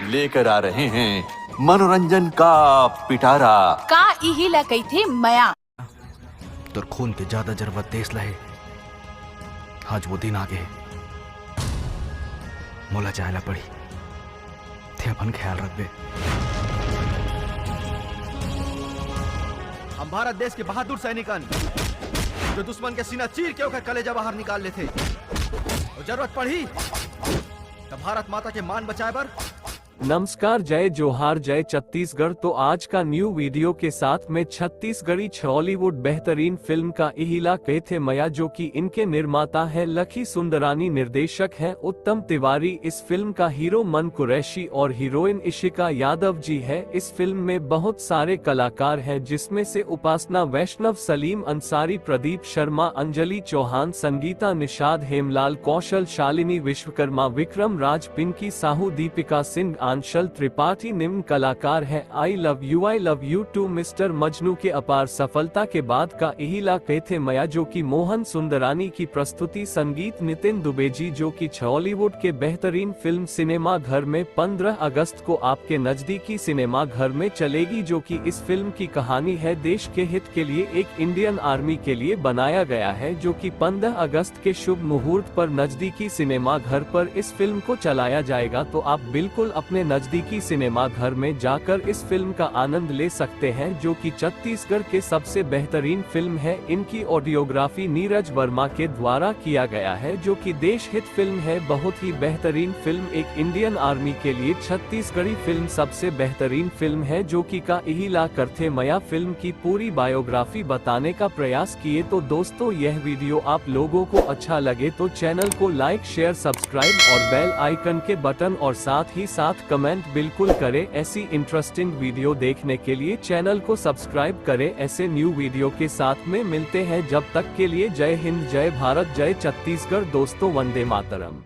लेकर आ रहे हैं मनोरंजन का पिटारा। का इहिला कही मया तोर खून के ज्यादा जरूरत देश लहे। आज वो दिन आ गए, मोला जायला पड़ी थे। अपन ख्याल रख बे। हम भारत देश के बहादुर सैनिकन जो दुश्मन के सीना चीर के ओकर कलेजा बाहर निकाल लेते। और जरूरत पड़ी तो भारत माता के मान बचाए बर। नमस्कार, जय जोहार, जय छत्तीसगढ़। तो आज का न्यू वीडियो के साथ में छत्तीसगढ़ी हॉलीवुड बेहतरीन फिल्म का इहिला कैथे मया, जो कि इनके निर्माता है लखी सुंदरानी, निर्देशक है उत्तम तिवारी। इस फिल्म का हीरो मन कुरैशी और हीरोइन इशिका यादव जी है। इस फिल्म में बहुत सारे कलाकार हैं, जिसमें से उपासना वैष्णव, सलीम अंसारी, प्रदीप शर्मा, अंजलि चौहान, संगीता निषाद, हेमलाल कौशल, शालिनी विश्वकर्मा, विक्रम राज, पिंकी साहू, दीपिका सिंह, आंशल त्रिपाठी निम्न कलाकार है। I love you too mister Majnu के अपार सफलता के बाद का इहिला कैथे मया, जो कि मोहन सुंदरानी की प्रस्तुति, संगीत नितिन दुबे जी, जो कि हॉलीवुड के बेहतरीन फिल्म सिनेमा घर में 15 अगस्त को आपके नजदीकी सिनेमा घर में चलेगी। जो कि इस फिल्म की कहानी है देश के हित के लिए एक इंडियन आर्मी के लिए बनाया गया है, जो कि 15 अगस्त के शुभ मुहूर्त पर नजदीकी सिनेमा घर पर इस फिल्म को चलाया जाएगा। तो आप बिल्कुल अपने नजदीकी सिनेमा घर में जाकर इस फिल्म का आनंद ले सकते हैं, जो कि छत्तीसगढ़ के सबसे बेहतरीन फिल्म है। इनकी ऑडियोग्राफी नीरज वर्मा के द्वारा किया गया है, जो कि देश हित फिल्म है, बहुत ही बेहतरीन फिल्म। एक इंडियन आर्मी के लिए छत्तीसगढ़ी फिल्म सबसे बेहतरीन फिल्म है, जो कि का इहिला करथे मया फिल्म की पूरी बायोग्राफी बताने का प्रयास किए। तो दोस्तों, यह वीडियो आप लोगों को अच्छा लगे तो चैनल को लाइक, शेयर, सब्सक्राइब और बेल आइकन के बटन और साथ ही साथ कमेंट बिल्कुल करें। ऐसी इंटरेस्टिंग वीडियो देखने के लिए चैनल को सब्सक्राइब करें। ऐसे न्यू वीडियो के साथ में मिलते हैं, जब तक के लिए जय हिंद, जय भारत, जय छत्तीसगढ़। दोस्तों, वंदे मातरम।